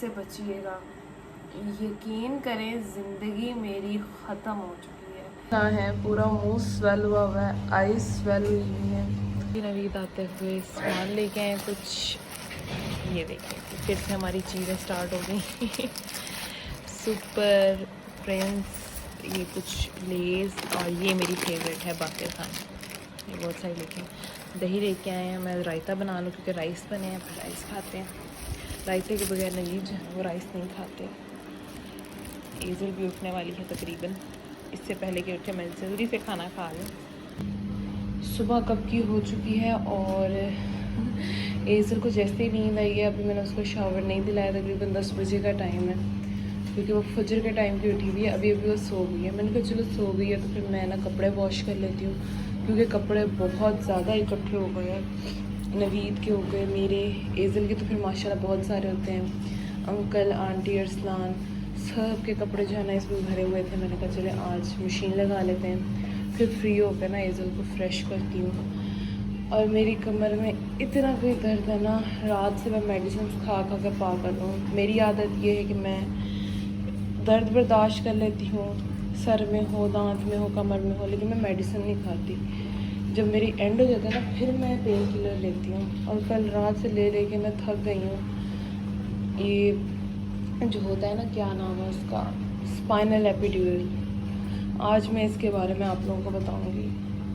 से बचिएगा। यकीन करें ज़िंदगी मेरी ख़त्म हो चुकी है। ना है पूरा मुंह स्वेल हुआ है, आईज स्वेल हुई है। नवीद आते हुए सामान लेके आए कुछ, ये देखिए फिर से हमारी चीज़ें स्टार्ट हो गई। सुपर प्रिंस, ये कुछ लेस, और ये मेरी फेवरेट है बाक़िर खान, ये बहुत सारी लेके आए। दही लेके आए हैं, मैं रायता बना लूँ क्योंकि राइस बने हैं, फिर राइस खाते हैं। रायते के बगैर नवीद जो है वो राइस नहीं खाते। एज़ल भी उठने वाली है तकरीबन, इससे पहले कि उठे मैं जल्दी से खाना खा लूँ। सुबह कब की हो चुकी है और एज़ल को जैसे ही नींद आई है, अभी मैंने उसको शावर नहीं दिलाया, तकरीबन 10 बजे का टाइम है क्योंकि वो फजर के टाइम की उठी हुई है। अभी वो सो गई है। मैंने कहा चलो सो गई है तो फिर मैं ना कपड़े वॉश कर लेती हूँ क्योंकि कपड़े बहुत ज़्यादा इकट्ठे हो गए हैं। नवीद के हो गए, मेरे, एज़ल के तो फिर माशाल्लाह बहुत सारे होते हैं। अंकल, आंटी, अरसलान, सब के कपड़े जो है ना इसमें भरे हुए थे। मैंने कहा चले आज मशीन लगा लेते हैं, फिर फ्री होकर ना एज़ल को फ्रेश करती हूँ। और मेरी कमर में इतना कोई दर्द है ना, रात से मैं मेडिसिन खा खा कर पागल हूँ। मेरी आदत ये है कि मैं दर्द बर्दाश्त कर लेती हूँ, सर में हो, दांत में हो, कमर में हो, लेकिन मैं मेडिसिन नहीं खाती। जब मेरी एंड हो जाता है ना फिर मैं पेन किलर लेती हूँ। और कल रात से ले के मैं थक गई हूँ। ये जो होता है ना, क्या नाम है उसका, स्पाइनल एपिड्यूरल। आज मैं इसके बारे में आप लोगों को बताऊँगी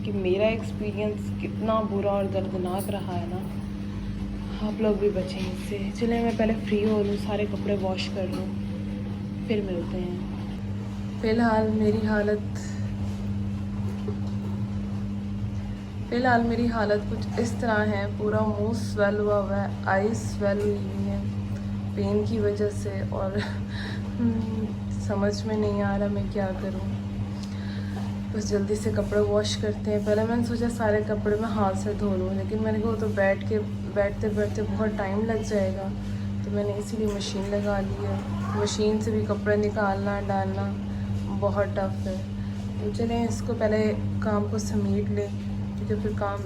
कि मेरा एक्सपीरियंस कितना बुरा और दर्दनाक रहा है ना। आप लोग भी बचें इससे। चलें मैं पहले फ्री हो लूँ, सारे कपड़े वॉश कर लूँ, फिर मिलते हैं। फ़िलहाल मेरी हालत कुछ इस तरह है। पूरा मुंह स्वेल हुआ है, आईज स्वेल हुई हैं पेन की वजह से, और समझ में नहीं आ रहा मैं क्या करूं। बस जल्दी से कपड़े वॉश करते हैं। पहले मैंने सोचा सारे कपड़े मैं हाथ से धो लूँ, लेकिन मैंने कहा तो बैठते बैठते बहुत टाइम लग जाएगा, तो मैंने इसीलिए मशीन लगा ली है। मशीन से भी कपड़े निकालना डालना बहुत टफ है। तो चलें इसको पहले काम को समेट लें, क्योंकि फिर काम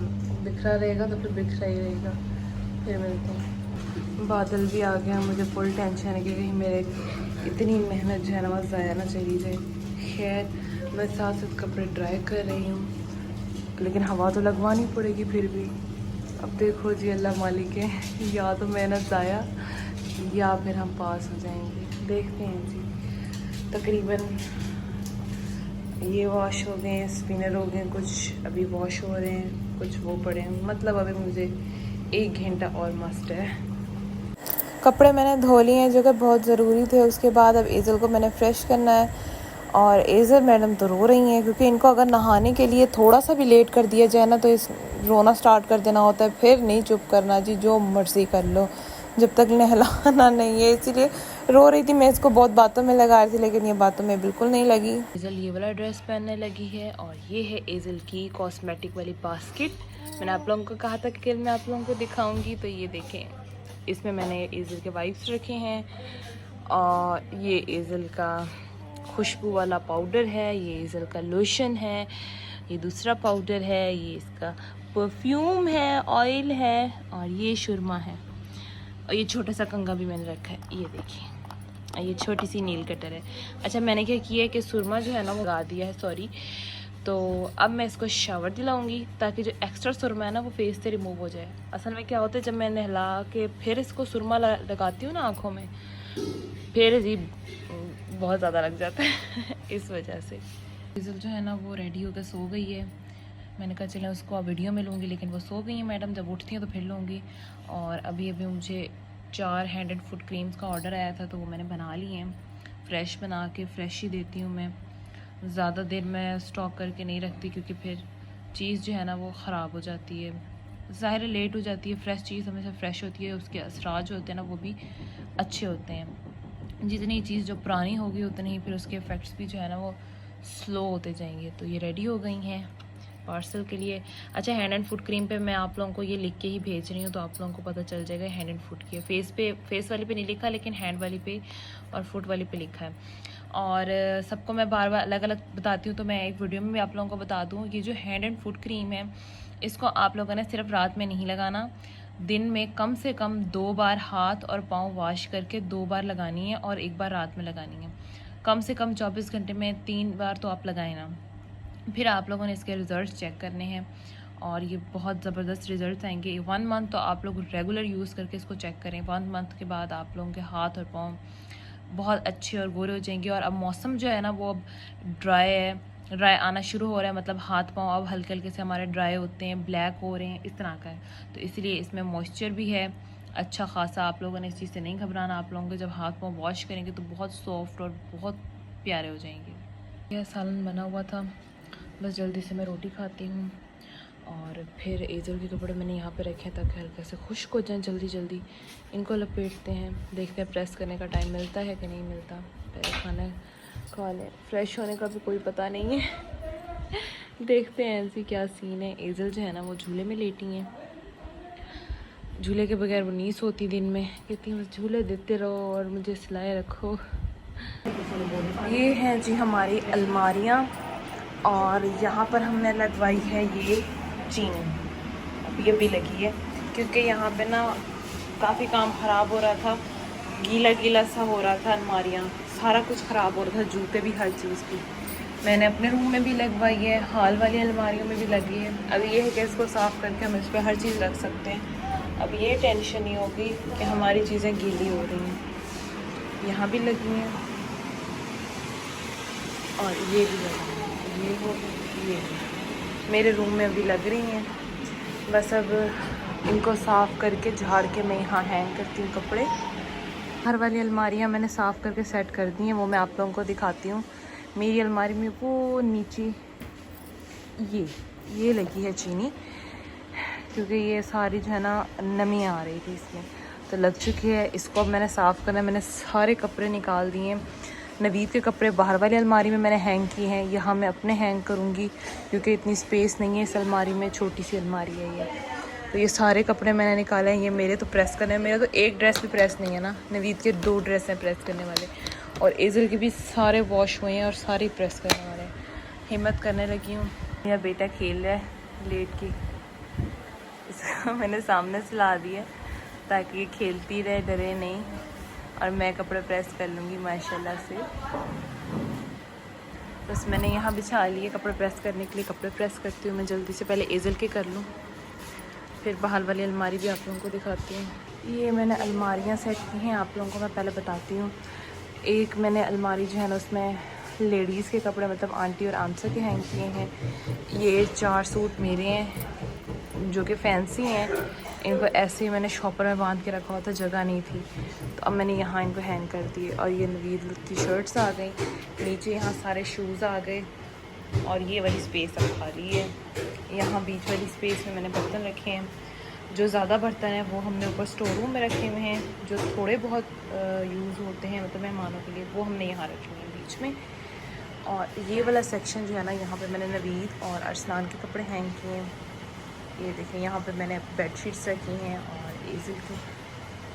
बिखरा रहेगा तो फिर बिखरा ही रहेगा। फिर मिलते हैं। बादल भी आ गया, मुझे फुल टेंशन है कि कहीं मेरे इतनी मेहनत जो है ना वो ज़ाया ना चली जाए। खैर मैं साथ साथ कपड़े ड्राई कर रही हूँ, लेकिन हवा तो लगवानी पड़ेगी फिर भी। अब देखो जी, अल्लाह मालिक है, या तो मेहनत ज़ाया या फिर हम पास हो जाएंगे, देखते हैं जी। तकरीबन ये वॉश हो गए, स्पिनर हो गए, कुछ अभी वॉश हो रहे हैं, कुछ वो पड़े हैं। मतलब अभी मुझे 1 घंटा और मस्ट है। कपड़े मैंने धो लिए हैं जो कि बहुत ज़रूरी थे। उसके बाद अब एज़ल को मैंने फ़्रेश करना है, और एज़ल मैडम तो रो रही हैं क्योंकि इनको अगर नहाने के लिए थोड़ा सा भी लेट कर दिया जाए ना तो इस रोना स्टार्ट कर देना होता है। फिर नहीं चुप करना जी, जो मर्ज़ी कर लो, जब तक नहलाना नहीं है। इसीलिए रो रही थी। मैं इसको बहुत बातों में लगा रही थी, लेकिन ये बातों में बिल्कुल नहीं लगी। एज़ल ये वाला ड्रेस पहनने लगी है, और ये है एज़ल की कॉस्मेटिक वाली बास्केट। मैंने आप लोगों को कहा था कि कल मैं आप लोगों को दिखाऊंगी, तो ये देखें, इसमें मैंने एज़ल के वाइप्स रखे हैं, और ये एज़ल का खुशबू वाला पाउडर है, ये एज़ल का लोशन है, ये दूसरा पाउडर है, ये इसका परफ्यूम है, ऑयल है, और ये सुरमा है, और ये छोटा सा कंघा भी मैंने रखा है। ये देखिए, ये छोटी सी नील कटर है। अच्छा, मैंने क्या किया है कि सुरमा जो है ना वो लगा दिया है, सॉरी। तो अब मैं इसको शावर दिलाऊंगी ताकि जो एक्स्ट्रा सुरमा है ना वो फेस से रिमूव हो जाए। असल में क्या होता है, जब मैं नहला के फिर इसको सुरमा लगाती हूँ ना आँखों में, फिर जी बहुत ज़्यादा लग जाता है इस वजह से। एज़ल जो है ना वो रेडी होकर सो गई है। मैंने कहा चलें उसको अब वीडियो में लूँगी, लेकिन वो सो गई हैं मैडम। जब उठती हैं तो फिर लूँगी। और अभी मुझे 4 हैंड एंड फुट क्रीम्स का ऑर्डर आया था, तो वो मैंने बना ली हैं। फ्रेश बना के फ्रेश ही देती हूँ मैं, ज़्यादा देर मैं स्टॉक करके नहीं रखती क्योंकि फिर चीज़ जो है ना वो ख़राब हो जाती है, ज़ाहिर लेट हो जाती है। फ्रेश चीज़ हमेशा फ्रेश होती है, उसके असरार जो होते हैं ना वो भी अच्छे होते हैं। जितनी चीज़ जो पुरानी होगी उतनी ही फिर उसके इफ़ेक्ट्स भी जो है ना वो स्लो होते जाएंगे। तो ये रेडी हो गई हैं पार्सल के लिए। अच्छा, हैंड एंड फुट क्रीम पे मैं आप लोगों को ये लिख के ही भेज रही हूँ, तो आप लोगों को पता चल जाएगा हैंड एंड फुट की। फेस वाली पे नहीं लिखा, लेकिन हैंड वाली पे और फुट वाली पे लिखा है। और सबको मैं बार बार अलग अलग बताती हूँ, तो मैं एक वीडियो में भी आप लोगों को बता दूँ। ये जो हैंड एंड फुट क्रीम है, इसको आप लोगों ने सिर्फ रात में नहीं लगाना, दिन में कम से कम 2 बार हाथ और पाँव वॉश करके 2 बार लगानी है और 1 बार रात में लगानी है। कम से कम 24 घंटे में 3 बार तो आप लगाएं ना। फिर आप लोगों ने इसके रिज़ल्ट चेक करने हैं और ये बहुत ज़बरदस्त रिज़ल्ट आएंगे। 1 मंथ तो आप लोग रेगुलर यूज़ करके इसको चेक करें। 1 मंथ के बाद आप लोगों के हाथ और पाँव बहुत अच्छे और गोरे हो जाएंगे। और अब मौसम जो है ना वो अब ड्राई आना शुरू हो रहा है, मतलब हाथ पाँव अब हल्के हल्के से हमारे ड्राई होते हैं, ब्लैक हो रहे हैं, इस तरह का है। तो इसलिए इसमें मॉइस्चर भी है अच्छा खासा। आप लोगों ने इस चीज़ से नहीं घबराना। आप लोगों के जब हाथ पाँव वॉश करेंगे तो बहुत सॉफ्ट और बहुत प्यारे हो जाएंगे। यह सालन बना हुआ था, बस जल्दी से मैं रोटी खाती हूँ। और फिर एजल के कपड़े मैंने यहाँ पे रखे हैं ताकि हल्के से खुश्क हो जाएं जल्दी जल्दी। इनको लपेटते हैं, देखते हैं प्रेस करने का टाइम मिलता है कि नहीं मिलता। पहले खाना खा लें, फ्रेश होने का भी कोई पता नहीं है। देखते हैं ऐसी क्या सीन है। एजल जो है ना वो झूले में लेटी हैं, झूले के बगैर वो नहीं सोती दिन में, कहती हैं बस झूले देते रहो और मुझे सिलाए रखो। ये हैं जी हमारी अलमारियाँ और यहाँ पर हमने लगवाई है ये चीनी, ये भी लगी है क्योंकि यहाँ पे ना काफ़ी काम ख़राब हो रहा था, गीला गीला सा हो रहा था, अलमारियाँ सारा कुछ ख़राब हो रहा था, जूते भी, हर चीज़ की। मैंने अपने रूम में भी लगवाई है, हाल वाली अलमारियों में भी लगी है। अब ये है कि इसको साफ़ करके हम इस पर हर चीज़ रख सकते हैं। अब ये टेंशन नहीं होगी कि हमारी चीज़ें गीली हो रही हैं। यहाँ भी लगी हैं और ये भी लगी हैं, ये हो ये मेरे रूम में भी लग रही हैं। बस अब इनको साफ़ करके झाड़ के मैं यहाँ हैंग करती हूँ कपड़े। हर वाली अलमारियाँ मैंने साफ़ करके सेट कर दी हैं, वो मैं आप लोगों को दिखाती हूँ। मेरी अलमारी में वो नीचे ये लगी है चीनी, क्योंकि ये सारी जो है ना नमी आ रही थी इसमें, तो लग चुकी है। इसको अब मैंने साफ़ करना है। मैंने सारे कपड़े निकाल दिए। नवीद के कपड़े बाहर वाली अलमारी में मैंने हैंग किए हैं, यहाँ मैं अपने हैंग करूँगी क्योंकि इतनी स्पेस नहीं है इस अलमारी में, छोटी सी अलमारी है ये। तो ये सारे कपड़े मैंने निकाले हैं। ये मेरे तो प्रेस करने हैं, मेरा तो एक ड्रेस भी प्रेस नहीं है ना, नवीद के 2 ड्रेस हैं प्रेस करने वाले, और एजल के भी सारे वॉश हुए हैं और सारे प्रेस करने वाले हैं। हिम्मत करने लगी हूँ। मेरा बेटा खेल रहा है लेट के, इसको मैंने सामने से ला दिया ताकि ये खेलती रहे, डरे नहीं, और मैं कपड़े प्रेस कर लूँगी माशाल्लाह से। बस मैंने यहाँ बिछा लिए कपड़े प्रेस करने के लिए। कपड़े प्रेस करती हूँ मैं जल्दी से, पहले एजल के कर लूँ, फिर बाहर वाली अलमारी भी आप लोगों को दिखाती हूँ। ये मैंने अलमारियाँ सेट की हैं, आप लोगों को मैं पहले बताती हूँ। एक मैंने अलमारी जो है ना उसमें लेडीज़ के कपड़े, मतलब आंटी और आंसर के हैंग किए हैं। ये 4 सूट मेरे हैं जो कि फैंसी हैं। इनको ऐसे ही मैंने शॉपर में बांध के रखा हुआ था, जगह नहीं थी, तो अब मैंने यहाँ इनको हैंग कर दिए। और ये नवीद की शर्ट्स आ गई, नीचे यहाँ सारे शूज़ आ गए, और ये वाली स्पेस अब खाली है। यहाँ बीच वाली स्पेस में मैंने बर्तन रखे हैं। जो ज़्यादा बर्तन हैं वो हमने ऊपर स्टोर रूम में रखे हुए हैं, जो थोड़े बहुत यूज़ होते हैं मतलब मेहमानों के लिए, वो हमने यहाँ रखे हैं बीच में। और ये वाला सेक्शन जो है ना, यहाँ पे मैंने नवीद और अरसलान के कपड़े हैंग किए हैं। ये देखें, यहाँ पे मैंने बेडशीट्स रखी हैं और एजल की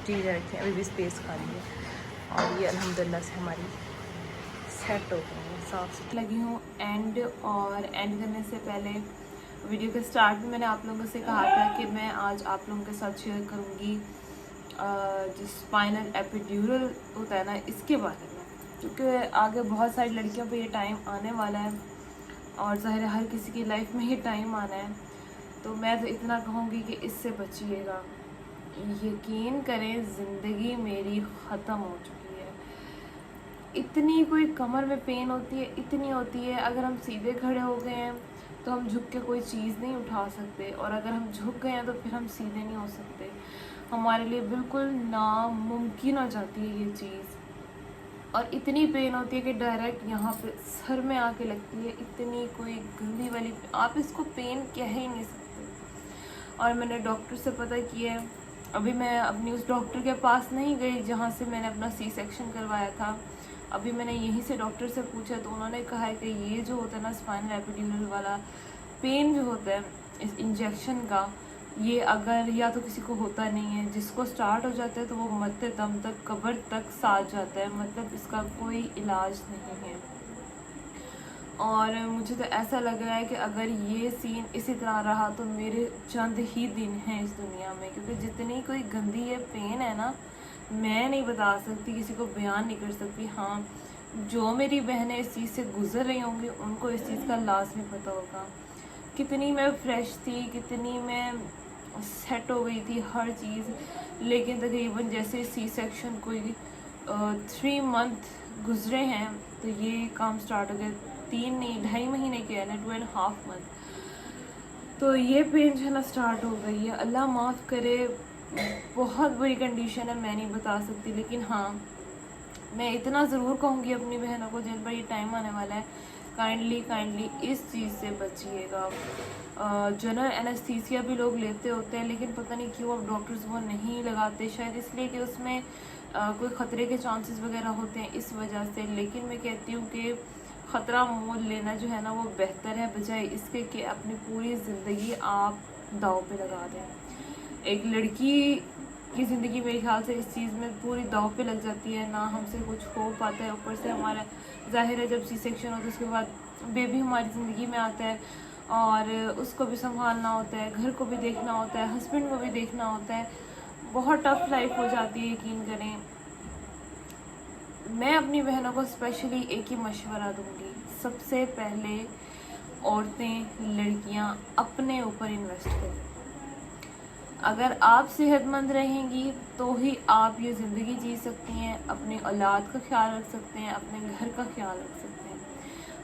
चीज़ें रखी हैं, अभी भी स्पेस खाली है। और ये अल्हम्दुलिल्लाह से हमारी सेट हो गई है, साफ लगी हूँ। एंड करने से पहले वीडियो के स्टार्ट में मैंने आप लोगों से कहा था कि मैं आज आप लोगों के साथ शेयर करूँगी जो स्पाइनल एपिड्यूरल होता है ना, इसके बारे में, क्योंकि आगे बहुत सारी लड़कियों पे ये टाइम आने वाला है और ज़ाहिर है हर किसी की लाइफ में ये टाइम आना है। तो मैं तो इतना कहूँगी कि इससे बचिएगा। यकीन करें, ज़िंदगी मेरी ख़त्म हो चुकी है। इतनी कोई कमर में पेन होती है, इतनी होती है। अगर हम सीधे खड़े हो गए हैं तो हम झुक के कोई चीज़ नहीं उठा सकते, और अगर हम झुक गए हैं तो फिर हम सीधे नहीं हो सकते। हमारे लिए बिल्कुल नामुमकिन हो जाती है ये चीज़, और इतनी पेन होती है कि डायरेक्ट यहाँ पे सर में आके लगती है। इतनी कोई गंदी वाली, आप इसको पेन कह ही नहीं सकते। और मैंने डॉक्टर से पता किया है, अभी मैं अपनी उस डॉक्टर के पास नहीं गई जहाँ से मैंने अपना सी सेक्शन करवाया था। अभी मैंने यहीं से डॉक्टर से पूछा, तो उन्होंने कहा है कि ये जो होता है ना स्पाइनल एपिड्यूरल वाला पेन जो होता है इस इंजेक्शन का, ये अगर या तो किसी को होता नहीं है, जिसको स्टार्ट हो जाता है तो वो मरते दम तक, कब्र तक साथ जाता है, मतलब इसका कोई इलाज नहीं है। और मुझे तो ऐसा लग रहा है कि अगर ये सीन इसी तरह रहा तो मेरे चंद ही दिन हैं इस दुनिया में, क्योंकि जितनी कोई गंदी ये पेन है ना, मैं नहीं बता सकती, किसी को बयान नहीं कर सकती। हाँ, जो मेरी बहनें इस चीज़ से गुजर रही होंगी उनको इस चीज़ का लाजमी पता होगा। कितनी मैं फ्रेश थी, कितनी मैं सेट हो गई थी हर चीज़, लेकिन तकरीबन जैसे सी सेक्शन कोई 3 मंथ गुजरे हैं तो ये काम स्टार्ट हो गया। 3 नहीं 2.5 महीने के है ना, 2.5 मंथ, तो ये पेन जो है ना स्टार्ट हो गई है। अल्लाह माफ़ करे, बहुत बुरी कंडीशन है, मैं नहीं बता सकती। लेकिन हाँ, मैं इतना ज़रूर कहूँगी अपनी बहनों को जिन पर ये टाइम आने वाला है, काइंडली इस चीज़ से बचिएगा। जनरल एनेस्थीसिया भी लोग लेते होते हैं, लेकिन पता नहीं क्यों अब डॉक्टर्स वो नहीं लगाते, शायद इसलिए कि उसमें कोई ख़तरे के चांसेस वगैरह होते हैं इस वजह से। लेकिन मैं कहती हूँ कि ख़तरा मोल लेना जो है ना वो बेहतर है, बजाय इसके कि अपनी पूरी ज़िंदगी आप दाव पे लगा दें। एक लड़की की ज़िंदगी मेरे ख्याल से इस चीज़ में पूरी दाव पे लग जाती है, ना हमसे कुछ हो पाता है। ऊपर से हमारा ज़ाहिर है जब सी सेक्शन होता है उसके बाद बेबी हमारी ज़िंदगी में आता है और उसको भी संभालना होता है, घर को भी देखना होता है, हस्बैंड को भी देखना होता है। बहुत टफ लाइफ हो जाती है, यकीन करें। मैं अपनी बहनों को स्पेशली एक ही मशवरा दूंगी, सबसे पहले औरतें, लड़कियां अपने ऊपर इन्वेस्ट करें। अगर आप सेहतमंद रहेंगी तो ही आप ये ज़िंदगी जी सकती हैं, अपनी औलाद का ख्याल रख सकते हैं, अपने घर का ख्याल रख सकते हैं।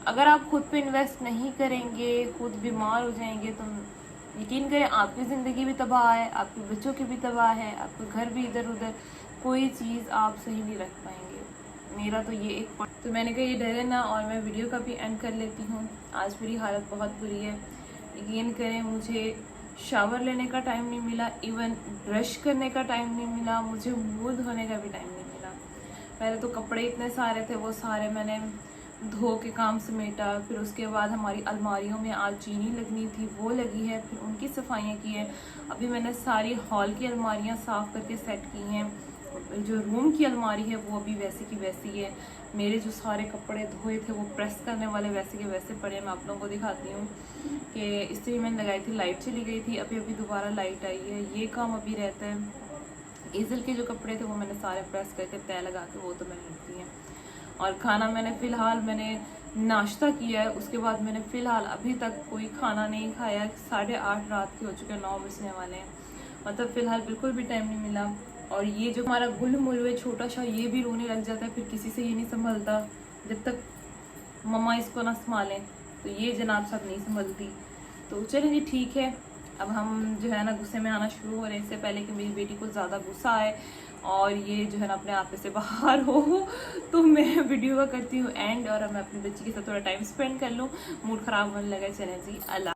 अगर आप खुद पे इन्वेस्ट नहीं करेंगे, खुद बीमार हो जाएंगे, तो यकीन करें आपकी ज़िंदगी भी तबाह है, आपके बच्चों की भी तबाह है, आपका घर भी इधर उधर, कोई चीज़ आप सही नहीं रख पाएंगे। मेरा तो ये एक तो मैंने कहा ये डर है ना, और मैं वीडियो का भी एंड कर लेती हूँ। आज मेरी हालत बहुत बुरी है, यकीन करें मुझे शावर लेने का टाइम नहीं मिला, इवन ब्रश करने का टाइम नहीं मिला, मुझे मुँह धोने का भी टाइम नहीं मिला। पहले तो कपड़े इतने सारे थे, वो सारे मैंने धो के काम समेटा। फिर उसके बाद हमारी अलमारियों में आज चीनी लगनी थी, वो लगी है, फिर उनकी सफाइयाँ की है। अभी मैंने सारी हॉल की अलमारियाँ साफ़ करके सेट की हैं। जो रूम की अलमारी है वो अभी वैसी की वैसी है। मेरे जो सारे कपड़े धोए थे वो प्रेस करने वाले वैसे के वैसे पड़े। मैं आप लोगों को दिखाती हूँ कि इसलिए मैंने लगाई थी, लाइट चली गई थी, अभी अभी दोबारा लाइट आई है। ये काम अभी रहता है। ईज़ल के जो कपड़े थे वो मैंने सारे प्रेस करके तय लगा के वो तो मैंने रख दिए। और खाना मैंने नाश्ता किया है, उसके बाद मैंने फ़िलहाल अभी तक कोई खाना नहीं खाया। 8:30 रात के हो चुके हैं, 9 बजने वाले हैं, मतलब फ़िलहाल बिल्कुल भी टाइम नहीं मिला। और ये जो हमारा गुल मुलवे छोटा सा, ये भी रोने लग जाता है, फिर किसी से ये नहीं संभलता जब तक मम्मा इसको ना संभालें, तो ये जनाब साहब नहीं संभलती। तो चलें जी, ठीक है। अब हम जो है ना गुस्से में आना शुरू हो रहे हैं, इससे पहले कि मेरी बेटी को ज़्यादा गुस्सा आए और ये जो है ना अपने आप से बाहर हो, तो मैं वीडियो का करती हूँ एंड, और मैं अपनी बच्ची के साथ थोड़ा टाइम स्पेंड कर लूँ, मूड ख़राब होने लगा। चलें जी, अल्लाह।